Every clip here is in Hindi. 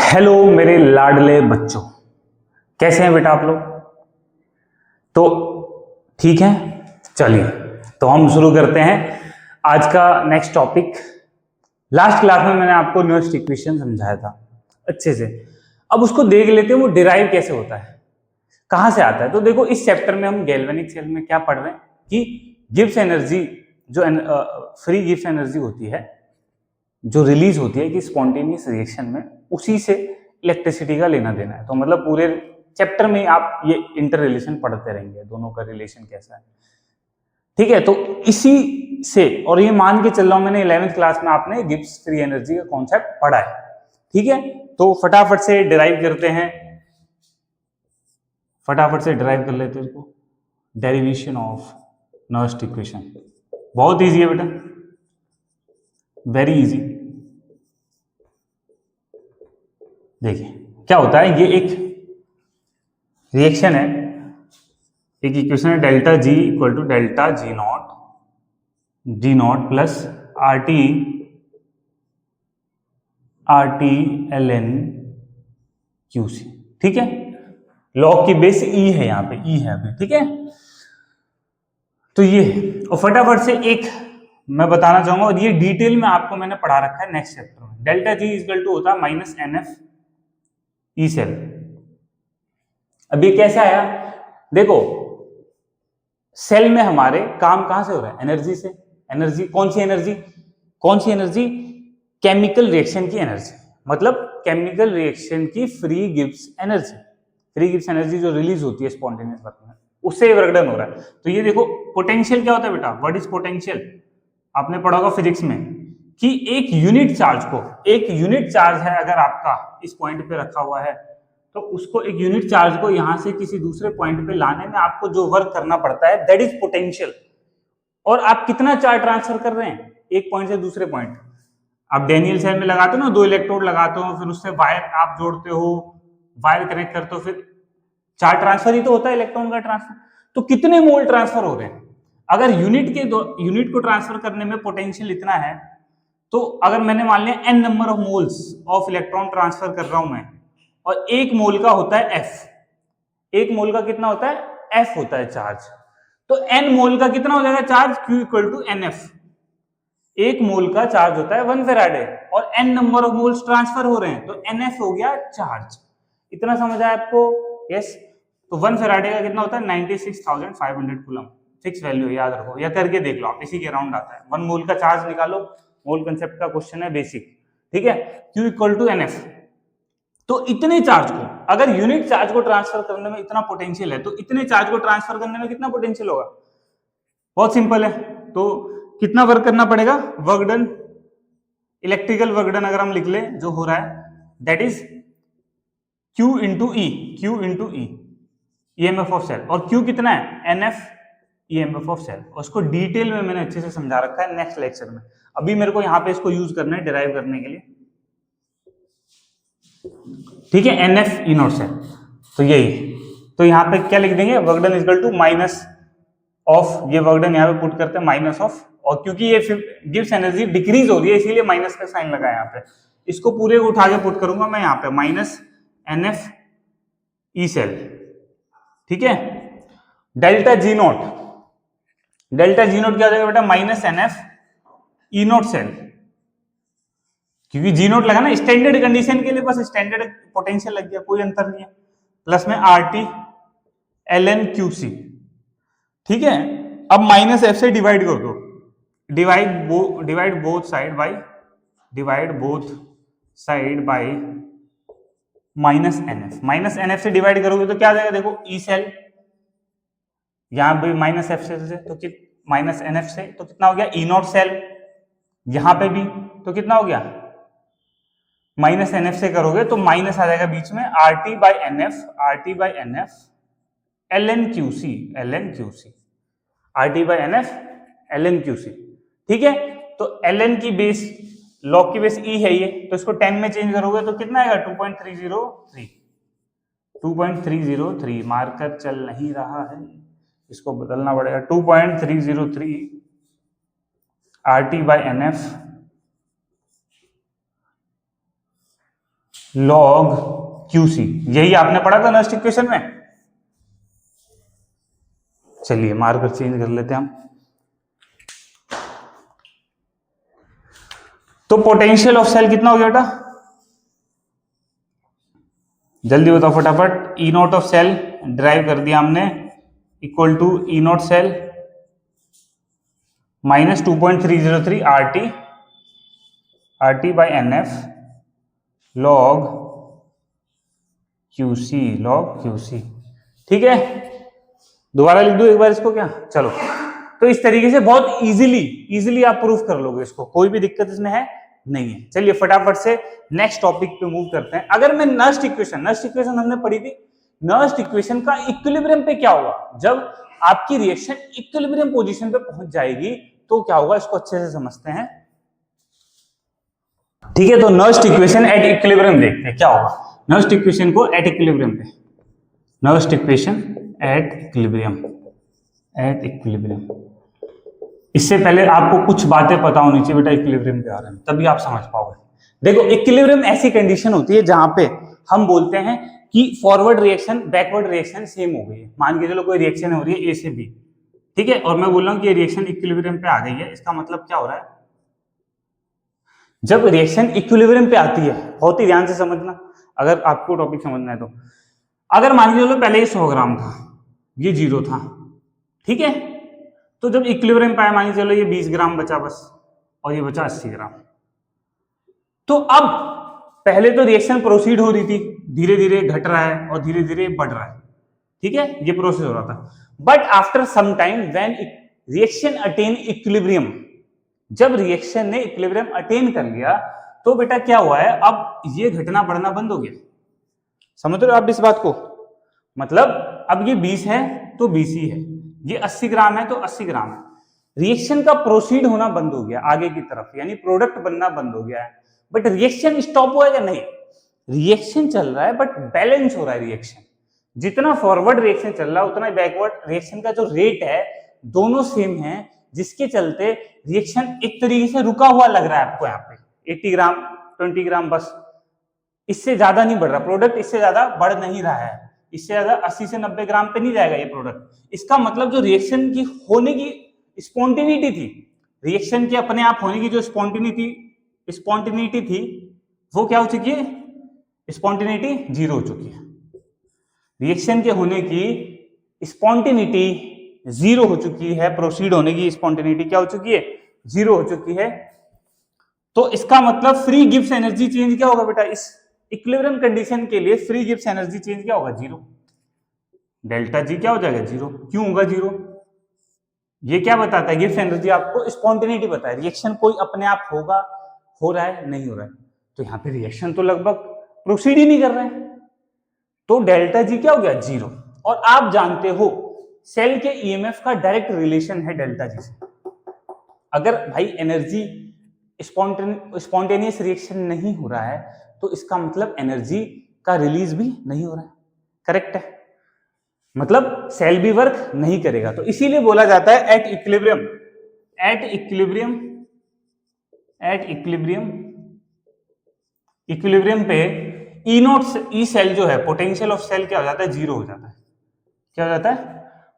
हेलो मेरे लाडले बच्चों, कैसे हैं बेटा आप लोग? तो ठीक है, चलिए तो हम शुरू करते हैं आज का नेक्स्ट टॉपिक। लास्ट क्लास में मैंने आपको न्यूस्ट इक्वेशन समझाया था अच्छे से। अब उसको देख लेते हैं वो डिराइव कैसे होता है, कहां से आता है। तो देखो इस चैप्टर में हम गैल्वेनिक सेल में क्या पढ़ रहे हैं कि गिब्स एनर्जी, जो फ्री गिब्स एनर्जी होती है, जो रिलीज होती है कि स्पॉन्टेनियस रिएक्शन में, उसी से इलेक्ट्रिसिटी का लेना देना है। तो मतलब पूरे चैप्टर में आप ये इंटर रिलेशन पढ़ते रहेंगे, दोनों का रिलेशन कैसा है, ठीक है। तो इसी से, और ये मान के चल रहा हूं मैंने 11वीं क्लास में आपने गिब्स फ्री एनर्जी का कॉन्सेप्ट पढ़ा है, ठीक है। तो फटाफट से डिराइव करते हैं, फटाफट से डिराइव कर लेते हैं इसको। डेरिवेशन ऑफ नर्स्ट इक्वेशन बहुत इजी है बेटा, वेरी इजी। देखिए क्या होता है, ये एक रिएक्शन है, एक इक्वेशन है, delta G equal to delta G not plus R T L N Q C, ठीक है। लॉग की बेस ई है, यहाँ पे ई है अभी, ठीक है। तो ये, और फटाफट से एक मैं बताना चाहूंगा, और ये डिटेल में आपको मैंने पढ़ा रखा है नेक्स्ट चैप्टर में। डेल्टा जी इक्वल टू होता है minus N F E cell. अब ये कैसा आया, देखो सेल में हमारे काम कहां से हो रहा है, एनर्जी से। एनर्जी कौन सी एनर्जी, कौन सी एनर्जी? केमिकल रिएक्शन की एनर्जी, मतलब केमिकल रिएक्शन की free Gibbs energy. Free Gibbs energy जो रिलीज होती है स्पॉन्टेनियस वर्क में, उससे वर्क डन हो रहा है। तो ये देखो पोटेंशियल क्या होता है बेटा, व्हाट इज पोटेंशियल? आपने पढ़ा होगा फिजिक्स में कि एक यूनिट चार्ज को, एक यूनिट चार्ज है अगर आपका इस पॉइंट पे रखा हुआ है, तो उसको एक यूनिट चार्ज को यहां से किसी दूसरे पॉइंट पे लाने में आपको जो वर्क करना पड़ता है, दैट इज पोटेंशियल। और आप कितना चार्ज ट्रांसफर कर रहे हैं एक पॉइंट से दूसरे पॉइंट। आप डेनियल सेल में लगाते हो ना, 2 इलेक्ट्रोड लगाते हो, फिर उससे वायर आप जोड़ते हो, वायर कनेक्ट करते हो, फिर चार्ज ट्रांसफर ही तो होता है, इलेक्ट्रॉन का ट्रांसफर। तो कितने मोल ट्रांसफर हो रहे हैं? अगर यूनिट को ट्रांसफर करने में पोटेंशियल इतना है, तो अगर मैंने मान लिया n number of moles of electron transfer कर रहा हूं मैं, और एक मोल का होता है f, एक मोल का कितना होता है, f होता है चार्ज, तो n मोल का कितना हो जाएगा charge, q equal to nf। एक मोल का चार्ज होता है 1 फेराडे, और n number of moles transfer हो रहे हैं, तो nf हो गया चार्ज। इतना समझ आया आपको? यस। तो 1 फेराडे का कितना होता है, 96,500 कूलम। फिक्स वैल्यू याद रखो, या करके देख लो आप, इसी के अराउंड आता है। 1 मोल का चार्ज निकालो, मोल कंसेप्ट का क्वेश्चन है बेसिक, ठीक है। Q equal to nf। तो इतने चार्ज को, अगर यूनिट चार्ज को ट्रांसफर करने में इतना पोटेंशियल है, तो इतने चार्ज को ट्रांसफर करने में कितना पोटेंशियल होगा? बहुत सिंपल है। तो कितना वर्क करना पड़ेगा, work done, electrical work done अगर हम लिख ले जो हो रहा है, that is Q into E, Q into E, EMF of cell. और Q कितना है, NF ईएमएफ ऑफ सेल। और उसको डिटेल में मैंने अच्छे से समझा रखा है नेक्स्ट लेक्चर में। अभी मेरे को यहाँ पे इसको यूज करना है डिराइव करने के लिए, ठीक है। NF ई नॉट सेल, तो यही। तो यहाँ पे क्या लिख देंगे, work done equal to minus of, ये वर्क डन यहाँ पे पुट करते हैं माइनस ऑफ, और क्योंकि ये गिव्स एनर्जी डिक्रीज हो रही है इसीलिए माइनस का साइन लगा है यहाँ पे। इसको पूरे उठा के पुट करूंगा मैं यहाँ पे, माइनस NF ई सेल, ठीक है। Delta G not, delta G not क्या हो जाएगा बेटा, minus NF E not cell, क्योंकि जी नॉट लगा ना स्टैंडर्ड कंडीशन के लिए, बस स्टैंडर्ड पोटेंशियल लग गया, कोई अंतर नहीं है। प्लस में RT LN QC, ठीक है। अब माइनस एफ से डिवाइड कर दो, divide both side by, divide both side by minus NF। Minus NF से डिवाइड करोगे तो क्या आ जाएगा, देखो ई सेल, यहां भी माइनस एफ से, तो माइनस NF से, तो कितना हो गया, ई नॉट सेल। यहां पे भी तो कितना हो गया, माइनस NF से करोगे तो माइनस आ जाएगा बीच में, RT by NF, RT by NF LN QC, LN QC, RT by NF LN QC, ठीक है। तो LN की बेस, लॉग की बेस E है ये, तो इसको 10 में चेंज करोगे तो कितना आएगा, 2.303, 2.303। मार्कर चल नहीं रहा है, इसको बदलना पड़ेगा। 2.303 RT by NF log QC, यही आपने पढ़ा था नर्स्ट इक्वेशन में। चलिए मार्कर चेंज कर लेते हैं हम। तो पोटेंशियल ऑफ सेल कितना हो गया बेटा, जल्दी बताओ फटाफट। E not of cell derive कर दिया हमने, equal to E not cell minus 2.303 RT by NF log QC। ठीक है, दोबारा लिख दो एक बार इसको क्या, चलो। तो इस तरीके से बहुत इजीली आप प्रूफ कर लोगे इसको, कोई भी दिक्कत इसमें है नहीं है। चलिए फटाफट से नेक्स्ट टॉपिक पे मूव करते हैं। अगर मैं नर्स्ट इक्वेशन हमने पढ़ी थी, नर्स्ट इक्वेशन का इक्विलिब्रियम पे क्या होगा, जब आपकी रिएक्शन इक्विलिब्रियम पोजीशन पे पहुंच जाएगी तो क्या होगा, इसको अच्छे से समझते हैं। ठीक है, तो नर्स्ट इक्वेशन एट इक्विलिब्रियम देखते हैं क्या होगा। नर्स्ट इक्वेशन को एट इक्विलिब्रियम पे, नर्स्ट इक्वेशन एट इक्विलिब्रियम। इससे पहले आपको कुछ बातें पता होनी चाहिए बेटा इक्विलिब्रियम के बारे में, तभी आप समझ पाओगे। देखो इक्विलिब्रियम ऐसी कंडीशन होती है जहां पे हम बोलते हैं कि forward reaction backward reaction same हो गई है। मान के चलो कोई रिएक्शन हो रही है ए से बी, ठीक है, और मैं बोल रहा हूं कि ये रिएक्शन इक्विलिब्रियम पे आ गई है। इसका मतलब क्या हो रहा है, जब रिएक्शन इक्विलिब्रियम पे आती है, बहुत ही ध्यान से समझना अगर आपको टॉपिक समझना है तो। अगर मान के चलो पहले ये 100 ग्राम था, ये 0 था, ठीक है, तो जब इक्विलिब्रियम पे आया, मान के चलो ये 20 ग्राम बचा बस, और ये बचा 80 ग्राम। तो अब पहले तो रिएक्शन प्रोसीड हो रही थी, धीरे धीरे घट रहा है और धीरे धीरे बढ़ रहा है, ठीक है, ये प्रोसेस हो रहा था। But after some time when reaction attain equilibrium, जब रिएक्शन ने इक्विलिब्रियम अटेन कर लिया तो बेटा क्या हुआ है, अब ये घटना बढ़ना बंद हो गया। समझ रहे हो आप इस बात को, मतलब अब ये 20 है तो 20 ही है, ये 80 ग्राम है तो 80 ग्राम है। रिएक्शन का प्रोसीड होना बंद हो गया आगे की तरफ, यानी प्रोडक्ट बनना बंद हो गया है। बट रिएक्शन स्टॉप हुआ है या नहीं, रिएक्शन चल रहा है बट बैलेंस हो रहा है रिएक्शन। जितना फॉरवर्ड रिएक्शन चल रहा है उतना बैकवर्ड रिएक्शन का जो रेट है दोनों सेम है, जिसके चलते रिएक्शन एक तरीके से रुका हुआ लग रहा है आपको यहाँ पे। 80 ग्राम 20 ग्राम बस, इससे ज्यादा नहीं बढ़ रहा प्रोडक्ट, इससे ज्यादा बढ़ नहीं रहा है, इससे ज्यादा 80 से 90 ग्राम पे नहीं जाएगा ये प्रोडक्ट। इसका मतलब जो रिएक्शन की होने की स्पॉन्टेनिटी थी, रिएक्शन के अपने आप होने की जो स्पॉन्टेनिटी थी वो क्या हो चुकी है, स्पॉन्टेनिटी 0 हो चुकी है। रिएक्शन के होने की स्पॉन्टेनिटी 0 हो चुकी है, प्रोसीड होने की स्पॉन्टेनिटी क्या हो चुकी है, 0 हो चुकी है। तो इसका मतलब फ्री गिब्स एनर्जी चेंज क्या होगा बेटा, इस इक्विलिब्रियम कंडीशन के लिए फ्री गिब्स एनर्जी चेंज क्या होगा, 0। डेल्टा जी क्या हो जाएगा, 0। क्यों होगा 0, ये क्या बताता है, गिब्स एनर्जी आपको स्पॉन्टेनिटी बताए, रिएक्शन कोई अपने आप होगा, हो रहा है नहीं हो रहा है। तो यहाँ पे रिएक्शन तो लगभग प्रोसीड ही नहीं कर रहे हैं, तो डेल्टा जी क्या हो गया, 0। और आप जानते हो सेल के ईएमएफ का डायरेक्ट रिलेशन है डेल्टा जी से। अगर भाई एनर्जी स्पॉन्टेनियस रिएक्शन नहीं हो रहा है तो इसका मतलब एनर्जी का रिलीज भी नहीं हो रहा है, करेक्ट है, मतलब सेल भी वर्क नहीं करेगा। तो इसीलिए बोला जाता है एट इक्विलिब्रियम पे ई सेल जो है, पोटेंशियल ऑफ सेल क्या हो जाता है, 0 हो जाता है। क्या हो जाता है,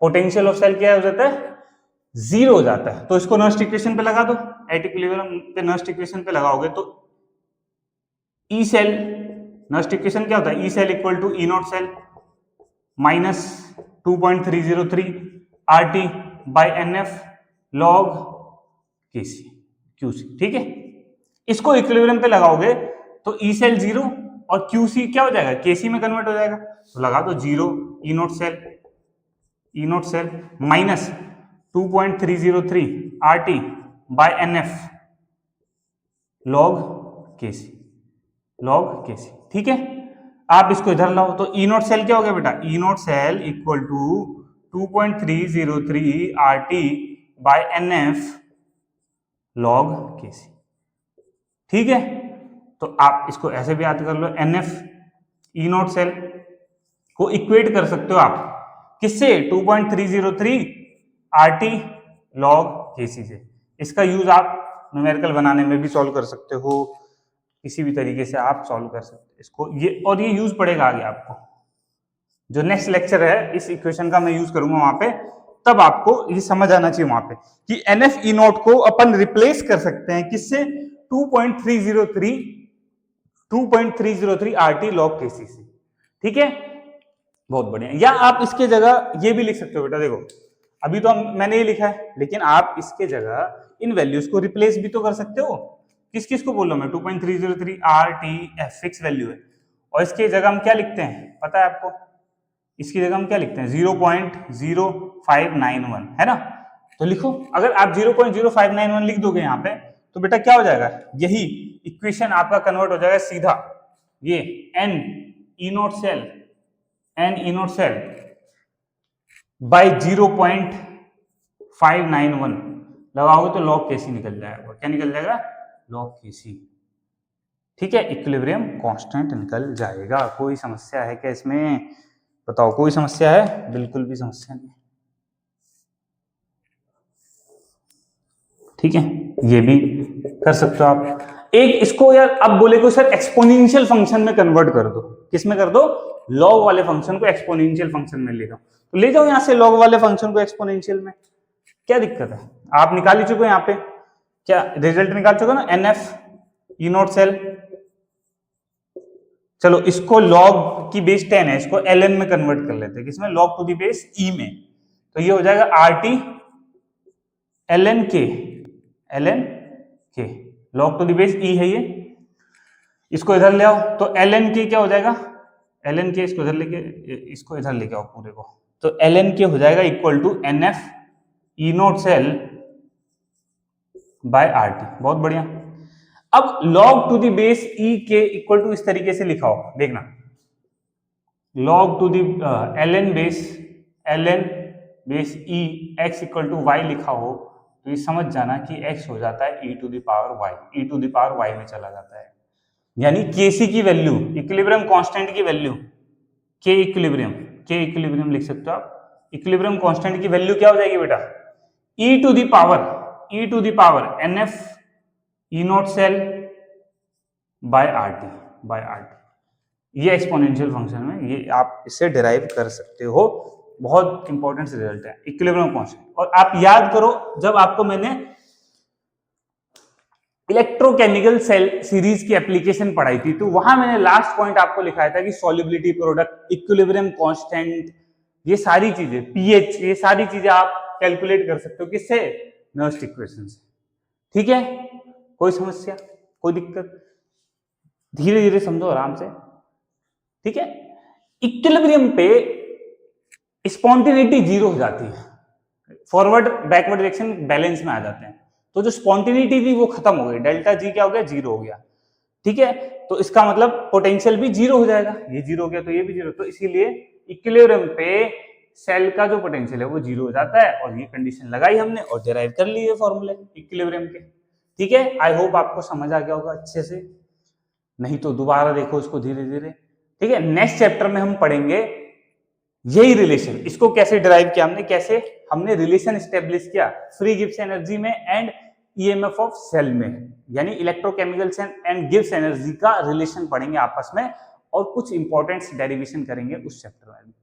पोटेंशियल ऑफ सेल क्या हो जाता है, 0 हो जाता है। तो इसको नर्स्ट इक्वेशन पे लगा दो, एट इक्विलिब्रियम पे नर्स्ट इक्वेशन पे लगाओगे तो ई सेल, नर्स्ट इक्वेशन क्या होता है, E cell equal to E not cell minus 2.303 RT by NF log QC, ठीक है। इसको इक्विलिब्रियम पे लगाओगे तो ई सेल 0 और QC क्या हो जाएगा, KC में कन्वर्ट हो जाएगा। तो लगा दो 0 E not cell minus 2.303 RT by NF log KC, ठीक है। आप इसको इधर लाओ तो ई नॉट सेल क्या हो गया बेटा, E not cell equal to 2.303 RT by NF log KC, ठीक है। तो आप इसको ऐसे भी याद कर लो, NF ई नॉट सेल को इक्वेट कर सकते हो आप किससे, 2.303 RT log KC से। इसका यूज आप न्यूमेरिकल बनाने में भी सॉल्व कर सकते हो, किसी भी तरीके से आप सॉल्व कर सकते हैं इसको, ये और ये यूज पड़ेगा आगे आपको, जो नेक्स्ट लेक्चर है इस इक्वेशन का मैं यूज करूंगा वहां पे, तब आपको ये समझ आना चाहिए वहां पे कि NF E नॉट को अपन रिप्लेस कर सकते हैं किससे, 2.303 RT log KC से, ठीक है, बहुत बढ़िया। या आप इसके जगह ये भी लिख सकते हो बेटा, देखो अभी तो मैंने ये लिखा है, लेकिन आप इसके जगह इन वैल्यूज को रिप्लेस भी तो कर सकते हो। किस किस को बोल रहा हूं मैं, 2.303 RTF फिक्स वैल्यू है, और इसके जगह हम क्या लिखते हैं पता है आपको, इसकी जगह हम क्या लिखते हैं 0.0591, है ना। तो लिखो, अगर आप 0.0591 लिख दोगे यहाँ पे तो बेटा क्या हो जाएगा, यही इक्वेशन आपका कन्वर्ट हो जाएगा सीधा, ये N E not cell by 0.591 लगाओगे तो log KC निकल जाएगा। क्या निकल जाएगा, log KC, ठीक है, इक्विलिब्रियम कांस्टेंट निकल जाएगा। कोई समस्या है क्या इसमें, बताओ, कोई समस्या है? बिल्कुल भी समस्या नहीं, ठीक है, ये भी कर सकते हो आप। एक इसको यार अब बोले को सर एक्सपोनेंशियल फंक्शन में कन्वर्ट कर दो, किस में कर दो, लॉग वाले फंक्शन को एक्सपोनेंशियल फंक्शन में ले जाओ, तो ले जाओ यहां से लॉग वाले फंक्शन को एक्सपोनेंशियल में, क्या दिक्कत है, आप निकाल ही चुके हो यहाँ पे, क्या रिजल्ट निकाल चुके हो ना, NF E नॉट सेल। चलो इसको लॉग की बेस 10 है, इसको ln में कन्वर्ट कर लेते हैं, किसमें, log to the base e में, तो ये हो जाएगा RT ln k, log to the base e है ये, इसको इधर ले आओ तो ln k क्या हो जाएगा, ln k इसको इधर लेके आओ पूरे को, तो ln k हो जाएगा equal to NF E not cell by RT, बहुत बढ़िया। अब log to the base e के इक्वल टू इस तरीके से लिखा हो, देखना, log to the ln base e x equal to y लिखा हो तो ये समझ जाना कि x हो जाता है e to the power y में चला जाता है, यानी kc की वैल्यू, इक्विलिब्रियम कांस्टेंट की वैल्यू, k इक्विलिब्रियम लिख सकते हो आप, इक्विलिब्रियम कांस्टेंट की वैल्यू क्या हो जाएगी बेटा, e to the power NF E not cell by RT, ये एक्सपोनेंशियल फंक्शन में, ये आप इसे डिराइव कर सकते हो, बहुत इंपॉर्टेंट रिजल्ट है इक्विलिब्रियम कांस्टेंट। और आप याद करो जब आपको मैंने इलेक्ट्रोकेमिकल सेल सीरीज की एप्लीकेशन पढ़ाई थी तो वहां मैंने लास्ट पॉइंट आपको लिखाया था कि सॉल्युबिलिटी प्रोडक्ट, इक्विलिब्रियम कांस्टेंट, ये सारी चीजें, pH, ये सारी चीजें आप कैलकुलेट कर सकते हो किससे, नर्स्ट इक्वेशन से, ठीक है। कोई समस्या, कोई दिक्कत, धीरे धीरे समझो आराम से, ठीक है। इक्विलिब्रियम पे स्पॉन्टेनिटी जीरो हो जाती है, फॉरवर्ड बैकवर्ड डायरेक्शन बैलेंस में आ जाते हैं, तो जो स्पॉन्टेनिटी थी वो खत्म हो गई, डेल्टा जी क्या हो गया, जीरो हो गया, ठीक है। तो इसका मतलब पोटेंशियल भी जीरो हो जाएगा, ये जीरो हो गया तो ये भी जीरो, तो इसीलिए इक्विलिब्रियम पे सेल का जो पोटेंशियल है वो जीरो हो जाता है, और ये कंडीशन लगाई हमने और डिराइव कर लिए फॉर्मूले इक्विलिब्रियम के, ठीक है। आई होप आपको समझ आ गया होगा अच्छे से, नहीं तो दोबारा देखो इसको धीरे धीरे, ठीक है। नेक्स्ट चैप्टर में हम पढ़ेंगे यही रिलेशन, इसको कैसे डिराइव किया हमने, कैसे हमने रिलेशन एस्टेब्लिश किया फ्री गिब्स एनर्जी में एंड EMF ऑफ सेल में, यानी इलेक्ट्रोकेमिकल एंड गिब्स एनर्जी का रिलेशन पढ़ेंगे आपस में, और कुछ इंपॉर्टेंट डेरिवेशन करेंगे उस चैप्टर में।